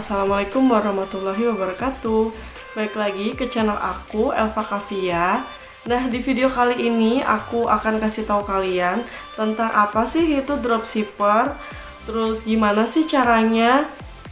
Assalamualaikum warahmatullahi wabarakatuh. Balik lagi ke channel aku, Elva Kavia. Nah, di video kali ini aku akan kasih tahu kalian tentang apa sih itu dropshipper, terus gimana sih caranya,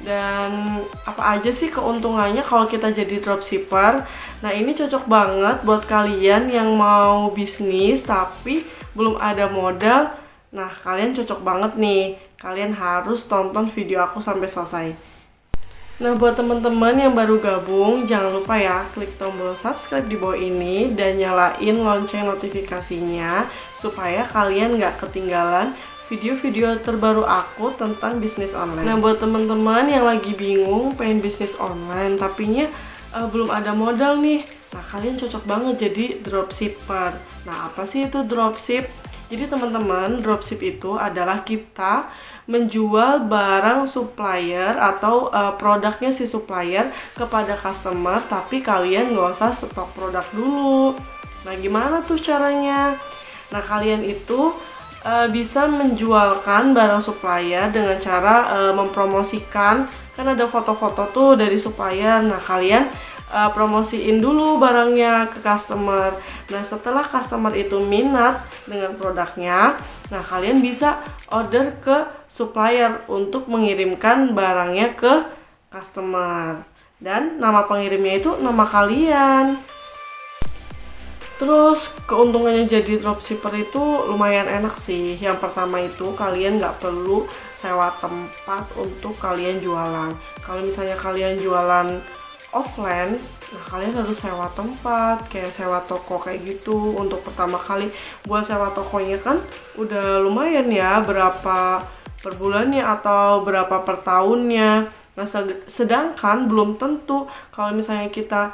dan apa aja sih keuntungannya kalau kita jadi dropshipper. Nah, ini cocok banget buat kalian yang mau bisnis tapi belum ada modal. Nah, kalian cocok banget nih. Kalian harus tonton video aku sampai selesai. Nah, buat teman-teman yang baru gabung, jangan lupa ya klik tombol subscribe di bawah ini dan nyalain lonceng notifikasinya supaya kalian nggak ketinggalan video-video terbaru aku tentang bisnis online. Nah, buat teman-teman yang lagi bingung pengen bisnis online tapinya belum ada modal nih, nah kalian cocok banget jadi dropshipper. Nah, apa sih itu dropship? Jadi teman-teman, dropship itu adalah kita menjual barang supplier atau produknya si supplier kepada customer, tapi kalian nggak usah stok produk dulu. Nah, gimana tuh caranya? Nah, kalian itu bisa menjualkan barang supplier dengan cara mempromosikan. Kan ada foto-foto tuh dari supplier. Nah, kalian promosiin dulu barangnya ke customer. Nah, setelah customer itu minat dengan produknya, nah kalian bisa order ke supplier untuk mengirimkan barangnya ke customer. Dan nama pengirimnya itu nama kalian. Terus keuntungannya jadi dropshipper itu lumayan enak sih. Yang pertama itu kalian nggak perlu sewa tempat untuk kalian jualan. Kalau misalnya kalian jualan offline, nah kalian harus sewa tempat, kayak sewa toko kayak gitu. Untuk pertama kali buat sewa tokonya kan udah lumayan ya, berapa per bulannya atau berapa per tahunnya. Nah, sedangkan belum tentu kalau misalnya kita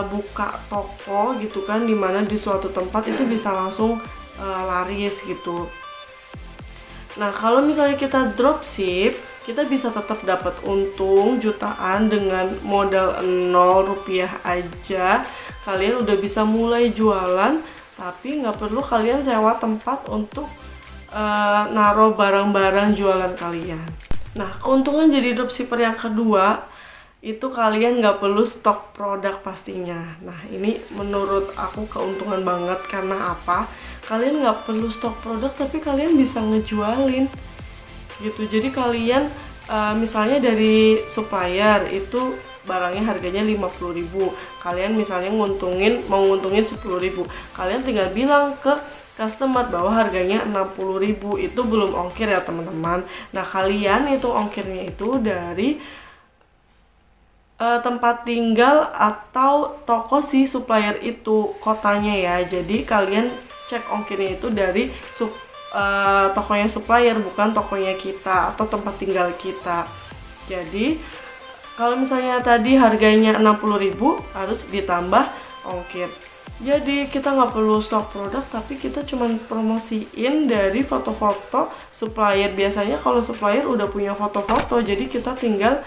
buka toko gitu kan, dimana di suatu tempat itu bisa langsung laris gitu. Nah, kalau misalnya kita dropship, kita bisa tetap dapat untung jutaan dengan modal 0 rupiah aja. Kalian udah bisa mulai jualan, tapi nggak perlu kalian sewa tempat untuk naruh barang-barang jualan kalian. Nah, keuntungan jadi dropshipper yang kedua, itu kalian nggak perlu stok produk pastinya. Nah, ini menurut aku keuntungan banget. Karena apa? Kalian nggak perlu stok produk, tapi kalian bisa ngejualin gitu. Jadi kalian misalnya dari supplier itu barangnya harganya 50.000, kalian misalnya mau nguntungin 10.000, kalian tinggal bilang ke customer bahwa harganya 60.000, itu belum ongkir ya teman-teman. Nah, kalian itu ongkirnya itu dari tempat tinggal atau toko si supplier itu, kotanya ya. Jadi kalian cek ongkirnya itu dari tokonya supplier, bukan tokonya kita atau tempat tinggal kita. Jadi kalau misalnya tadi harganya 60.000, harus ditambah ongkir. Jadi kita nggak perlu stok produk, tapi kita cuma promosiin dari foto-foto supplier. Biasanya kalau supplier udah punya foto-foto, jadi kita tinggal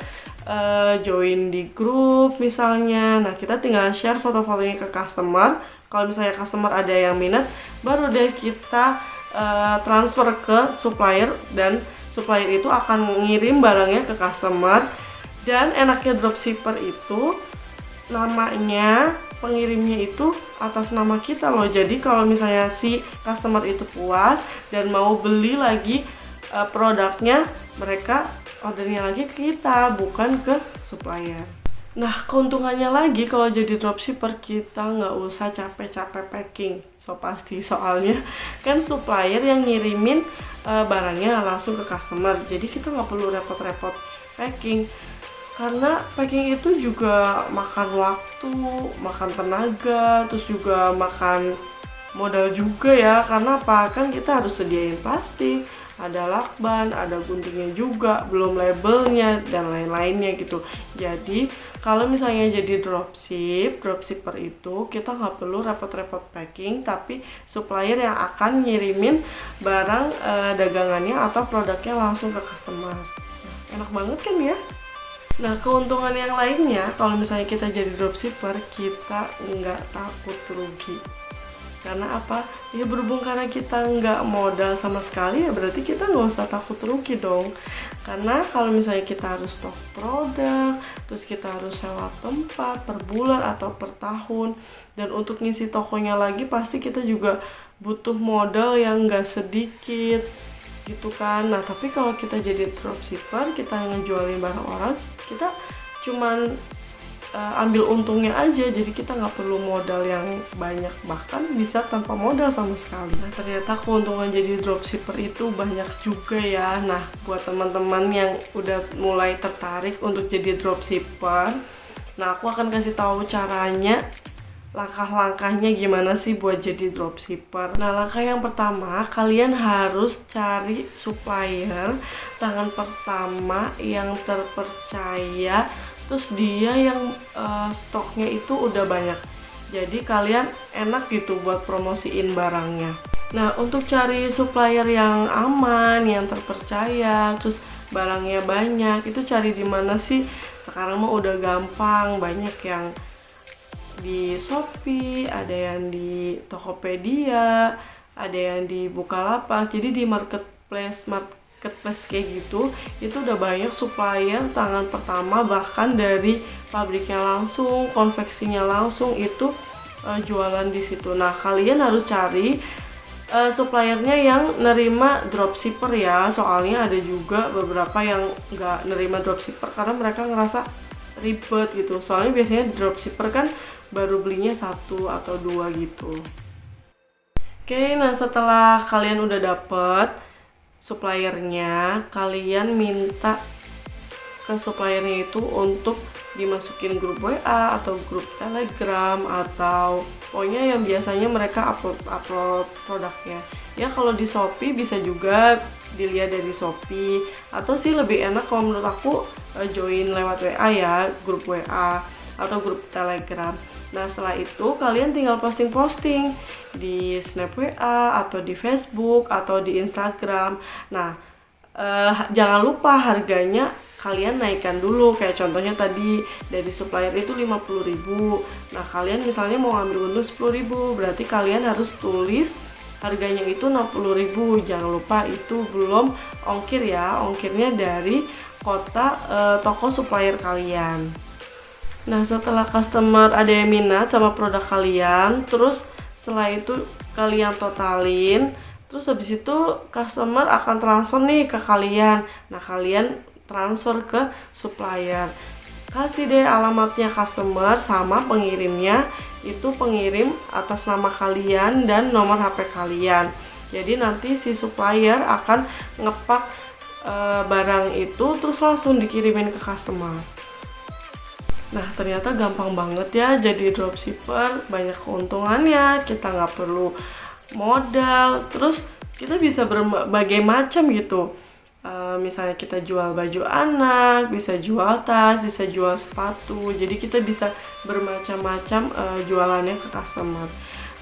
join di grup misalnya. Nah, kita tinggal share foto-fotonya ke customer. Kalau misalnya customer ada yang minat, baru deh kita transfer ke supplier, dan supplier itu akan ngirim barangnya ke customer. Dan enaknya dropshipper itu namanya, pengirimnya itu atas nama kita loh. Jadi kalau misalnya si customer itu puas dan mau beli lagi produknya, mereka ordernya lagi ke kita, bukan ke supplier. Nah, keuntungannya lagi kalau jadi dropshipper, kita nggak usah capek-capek packing. Pasti soalnya kan supplier yang ngirimin barangnya langsung ke customer. Jadi kita nggak perlu repot-repot packing. Karena packing itu juga makan waktu, makan tenaga, terus juga makan modal juga ya. Karena apa? Kan kita harus sediain plastik, ada lakban, ada guntingnya juga, belum labelnya dan lain-lainnya gitu. Jadi kalau misalnya jadi dropshipper itu kita nggak perlu repot-repot packing, tapi supplier yang akan ngirimin barang dagangannya atau produknya langsung ke customer. Enak banget kan ya? Nah, keuntungan yang lainnya, kalau misalnya kita jadi dropshipper, kita nggak takut rugi. Karena apa? Ya berhubung karena kita nggak modal sama sekali, ya berarti kita nggak usah takut rugi dong. Karena kalau misalnya kita harus stok produk, terus kita harus sewa tempat per bulan atau per tahun, dan untuk ngisi tokonya lagi pasti kita juga butuh modal yang nggak sedikit gitu kan. Nah tapi kalau kita jadi dropshipper, kita ngejualin barang orang, kita cuman ambil untungnya aja, jadi kita nggak perlu modal yang banyak, bahkan bisa tanpa modal sama sekali. Nah ternyata keuntungan jadi dropshipper itu banyak juga ya. Nah buat teman-teman yang udah mulai tertarik untuk jadi dropshipper, nah aku akan kasih tahu caranya, langkah-langkahnya gimana sih buat jadi dropshipper. Nah langkah yang pertama, kalian harus cari supplier tangan pertama yang terpercaya, terus dia yang stoknya itu udah banyak, jadi kalian enak gitu buat promosiin barangnya. Nah untuk cari supplier yang aman, yang terpercaya, terus barangnya banyak, itu cari di mana sih? Sekarang mah udah gampang, banyak yang di Shopee, ada yang di Tokopedia, ada yang di Bukalapak. Jadi di marketplace kayak gitu, itu udah banyak supplier tangan pertama, bahkan dari pabriknya langsung, konveksinya langsung itu jualan di situ. Nah kalian harus cari suppliernya yang nerima dropshipper ya, soalnya ada juga beberapa yang nggak nerima dropshipper karena mereka ngerasa ribet gitu. Soalnya biasanya dropshipper kan baru belinya 1 atau 2 gitu. Oke, nah setelah kalian udah dapet suppliernya, kalian minta ke suppliernya itu untuk dimasukin grup WA atau grup Telegram, atau pokoknya yang biasanya mereka upload produknya. Ya kalau di Shopee bisa juga dilihat dari Shopee, atau sih lebih enak kalau menurut aku join lewat WA ya, grup WA atau grup Telegram. Nah setelah itu kalian tinggal posting-posting di Snap WA atau di Facebook atau di Instagram. Nah jangan lupa harganya kalian naikkan dulu, kayak contohnya tadi dari supplier itu 50.000. Nah kalian misalnya mau ambil untung 10.000, berarti kalian harus tulis harganya itu 60.000. Jangan lupa itu belum ongkir ya, ongkirnya dari kota toko supplier kalian. Nah setelah customer ada yang minat sama produk kalian, terus setelah itu kalian totalin, terus habis itu customer akan transfer nih ke kalian. Nah kalian transfer ke supplier, kasih deh alamatnya customer sama pengirimnya, itu pengirim atas nama kalian dan nomor HP kalian. Jadi nanti si supplier akan ngepak barang itu terus langsung dikirimin ke customer. Nah ternyata gampang banget ya jadi dropshipper, banyak keuntungannya, kita nggak perlu modal, terus kita bisa berbagai macam gitu. Misalnya kita jual baju anak, bisa jual tas, bisa jual sepatu, jadi kita bisa bermacam-macam jualannya ke customer.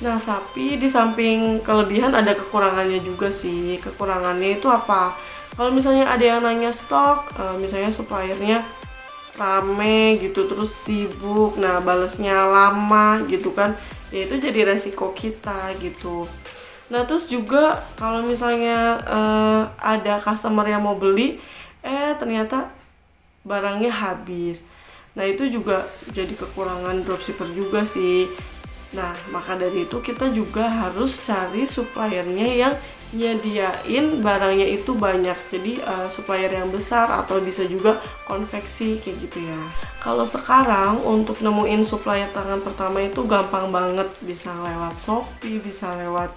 Nah tapi di samping kelebihan ada kekurangannya juga sih. Kekurangannya itu apa? Kalau misalnya ada yang nanya stok, misalnya suppliernya rame gitu, terus sibuk, nah balesnya lama gitu kan, ya itu jadi resiko kita gitu. Nah terus juga kalau misalnya ada customer yang mau beli, ternyata barangnya habis, nah itu juga jadi kekurangan dropshipper juga sih. Nah maka dari itu kita juga harus cari suppliernya yang nyediain barangnya itu banyak, jadi supplier yang besar atau bisa juga konveksi kayak gitu ya. Kalau sekarang untuk nemuin supplier tangan pertama itu gampang banget, bisa lewat Shopee, bisa lewat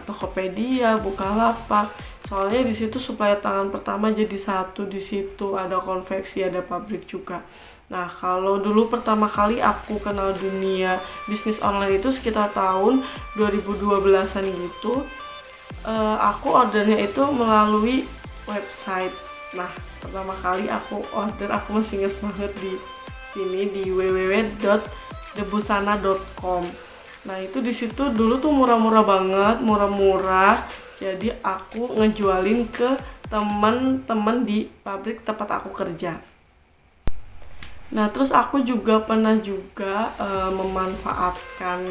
Tokopedia, Bukalapak. Soalnya di situ supplier tangan pertama jadi satu, di situ ada konveksi, ada pabrik juga. Nah, kalau dulu pertama kali aku kenal dunia bisnis online itu sekitar tahun 2012-an gitu. Aku ordernya itu melalui website. Nah, pertama kali aku order, aku masih inget banget di sini di www.debusana.com. Nah, itu di situ dulu tuh murah-murah banget, murah-murah. Jadi aku ngejualin ke teman-teman di pabrik tempat aku kerja. Nah, terus aku juga pernah juga memanfaatkan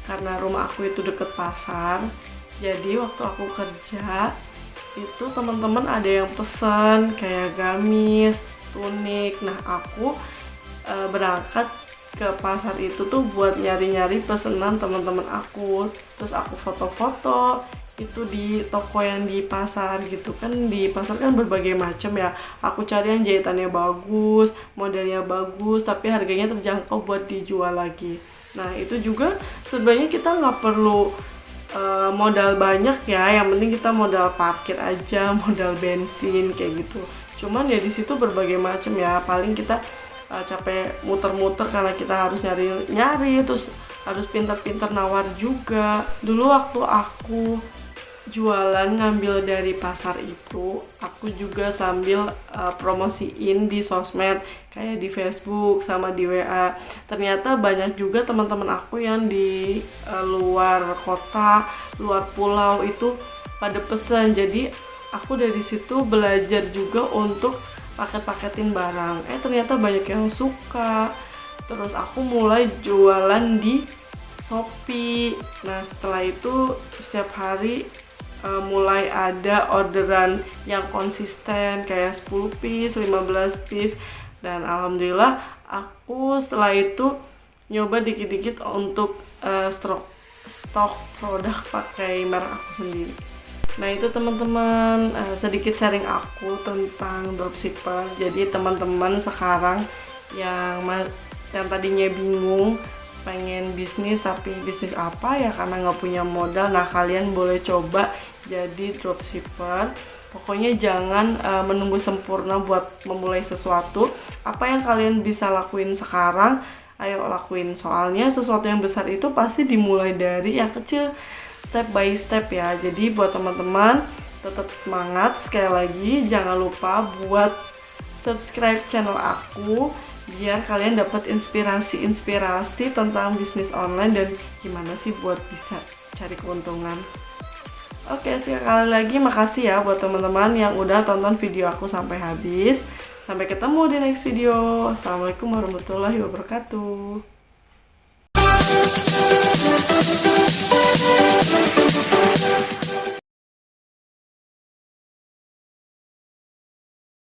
karena rumah aku itu deket pasar. Jadi waktu aku kerja itu teman-teman ada yang pesen kayak gamis, tunik. Nah aku berangkat ke pasar itu tuh buat nyari-nyari pesanan teman-teman aku. Terus aku foto-foto itu di toko yang di pasar gitu kan. Di pasar kan berbagai macam ya. Aku cari yang jahitannya bagus, modelnya bagus, tapi harganya terjangkau buat dijual lagi. Nah itu juga sebenarnya kita nggak perlu modal banyak ya, yang penting kita modal parkir aja, modal bensin kayak gitu. Cuman ya di situ berbagai macam ya, paling kita capek muter-muter karena kita harus nyari-nyari, terus harus pintar-pintar nawar juga. Dulu waktu aku jualan ngambil dari pasar itu, aku juga sambil promosiin di sosmed kayak di Facebook sama di WA. Ternyata banyak juga teman-teman aku yang di luar kota, luar pulau itu pada pesan. Jadi aku dari situ belajar juga untuk paket-paketin barang. Ternyata banyak yang suka. Terus aku mulai jualan di Shopee. Nah setelah itu setiap hari mulai ada orderan yang konsisten kayak 10 piece, 15 piece. Dan alhamdulillah aku setelah itu nyoba dikit-dikit untuk stok produk pakai merek aku sendiri. Nah itu teman-teman sedikit sharing aku tentang dropshipper. Jadi teman-teman sekarang yang tadinya bingung pengen bisnis tapi bisnis apa ya karena nggak punya modal, nah kalian boleh coba jadi dropshipper. Pokoknya jangan menunggu sempurna buat memulai sesuatu. Apa yang kalian bisa lakuin sekarang, ayo lakuin. Soalnya sesuatu yang besar itu pasti dimulai dari yang kecil, step by step ya. Jadi buat teman-teman tetap semangat. Sekali lagi jangan lupa buat subscribe channel aku biar kalian dapat inspirasi tentang bisnis online dan gimana sih buat bisa cari keuntungan. Oke, sekali lagi makasih ya buat teman-teman yang udah tonton video aku sampai habis. Sampai ketemu di next video. Assalamualaikum warahmatullahi wabarakatuh.